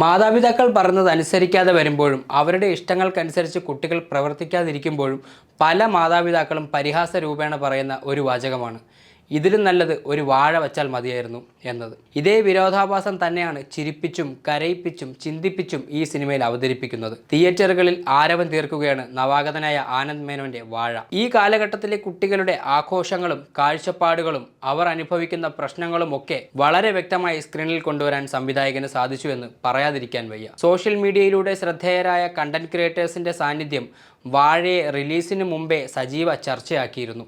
മാതാപിതാക്കൾ പറഞ്ഞത് അനുസരിക്കാതെ വരുമ്പോഴും അവരുടെ ഇഷ്ടങ്ങൾക്കനുസരിച്ച് കുട്ടികൾ പ്രവർത്തിക്കാതിരിക്കുമ്പോഴും പല മാതാപിതാക്കളും പരിഹാസ രൂപേണ പറയുന്ന ഒരു വാചകമാണ് ഇതിലും നല്ലത് ഒരു വാഴ വച്ചാൽ മതിയായിരുന്നു എന്നത്. ഇതേ വിരോധാഭാസം തന്നെയാണ് ചിരിപ്പിച്ചും കരയിപ്പിച്ചും ചിന്തിപ്പിച്ചും ഈ സിനിമയിൽ അവതരിപ്പിക്കുന്നത്. തിയേറ്ററുകളിൽ ആരവം തീർക്കുകയാണ് നവാഗതനായ ആനന്ദ് മേനോന്റെ വാഴ. ഈ കാലഘട്ടത്തിലെ കുട്ടികളുടെ ആഘോഷങ്ങളും കാഴ്ചപ്പാടുകളും അവർ അനുഭവിക്കുന്ന പ്രശ്നങ്ങളും ഒക്കെ വളരെ വ്യക്തമായി സ്ക്രീനിൽ കൊണ്ടുവരാൻ സംവിധായകന് സാധിച്ചു എന്ന് പറയാതിരിക്കാൻ വയ്യ. സോഷ്യൽ മീഡിയയിലൂടെ ശ്രദ്ധേയരായ കണ്ടന്റ് ക്രിയേറ്റേഴ്സിന്റെ സാന്നിധ്യം വാഴയെ റിലീസിന് മുമ്പേ സജീവ ചർച്ചയാക്കിയിരുന്നു.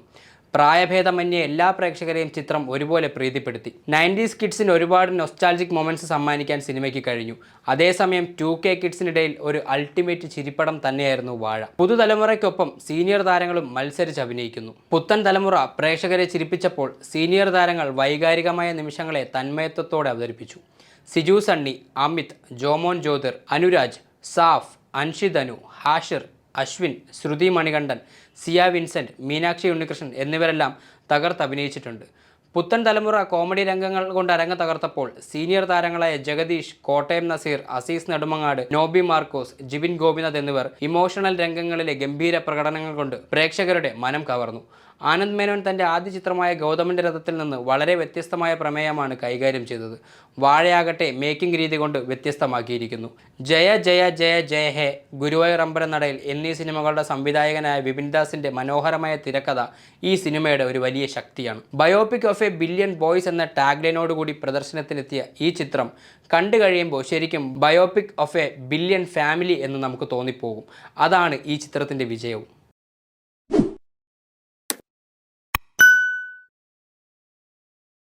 പ്രായഭേദമന്യേ എല്ലാ പ്രേക്ഷകരെയും ചിത്രം ഒരുപോലെ പ്രീതിപ്പെടുത്തി. 90s കിഡ്സിന് ഒരുപാട് നൊസ്റ്റാൾജിക് മൊമെന്റ്സ് സമ്മാനിക്കാൻ സിനിമയ്ക്ക് കഴിഞ്ഞു. അതേസമയം 2K കിഡ്സിനിടയിൽ ഒരു അൾട്ടിമേറ്റ് ചിരിപ്പടം തന്നെയായിരുന്നു വാഴ. പുതുതലമുറയ്ക്കൊപ്പം സീനിയർ താരങ്ങളും മത്സരിച്ച് അഭിനയിക്കുന്നു. പുത്തൻ തലമുറ പ്രേക്ഷകരെ ചിരിപ്പിച്ചപ്പോൾ സീനിയർ താരങ്ങൾ വൈകാരികമായ നിമിഷങ്ങളെ തന്മയത്വത്തോടെ അവതരിപ്പിച്ചു. സിജു സണ്ണി, അമിത്, ജോമോൻ ജ്യോതിർ, അനുരാജ്, സാഫ്, അൻഷിതനു, ഹാഷിർ, അശ്വിൻ, ശ്രുതി മണികണ്ഠൻ, സിയ വിൻസെന്റ്, മീനാക്ഷി ഉണ്ണികൃഷ്ണൻ എന്നിവരെല്ലാം തകർത്തഭിനയിച്ചിട്ടുണ്ട്. പുത്തൻ തലമുറ കോമഡി രംഗങ്ങൾ കൊണ്ട് അരങ്ങ് തകർത്തപ്പോൾ സീനിയർ താരങ്ങളായ ജഗദീഷ്, കോട്ടയം നസീർ, അസീസ് നെടുമങ്ങാട്, നോബി മാർക്കോസ്, ജിബിൻ ഗോപിനാഥ് എന്നിവർ ഇമോഷണൽ രംഗങ്ങളിലെ ഗംഭീര പ്രകടനങ്ങൾ കൊണ്ട് പ്രേക്ഷകരുടെ മനം കവർന്നു. ആനന്ദ് മേനോൻ തൻ്റെ ആദ്യ ചിത്രമായ ഗൗതമൻ്റെ രഥത്തിൽ നിന്ന് വളരെ വ്യത്യസ്തമായ പ്രമേയമാണ് കൈകാര്യം ചെയ്തത്. വാഴയാകട്ടെ മേക്കിംഗ് രീതി കൊണ്ട് വ്യത്യസ്തമാക്കിയിരിക്കുന്നു. ജയ ജയ ജയ ജയ ഹേ, ഗുരുവായൂർ അമ്പലനടയിൽ എന്നീ സിനിമകളുടെ സംവിധായകനായ വിപിൻദാസിൻ്റെ മനോഹരമായ തിരക്കഥ ഈ സിനിമയുടെ ഒരു വലിയ ശക്തിയാണ്. Biopic of A billion boys എന്ന ടാഗ്ലൈനോടുകൂടി പ്രദർശനത്തിനെത്തിയ ഈ ചിത്രം കണ്ടു കഴിയുമ്പോൾ ശരിക്കും biopic of A billion family എന്ന് നമുക്ക് തോന്നിപ്പോകും. അതാണ് ഈ ചിത്രത്തിൻ്റെ വിജയവും.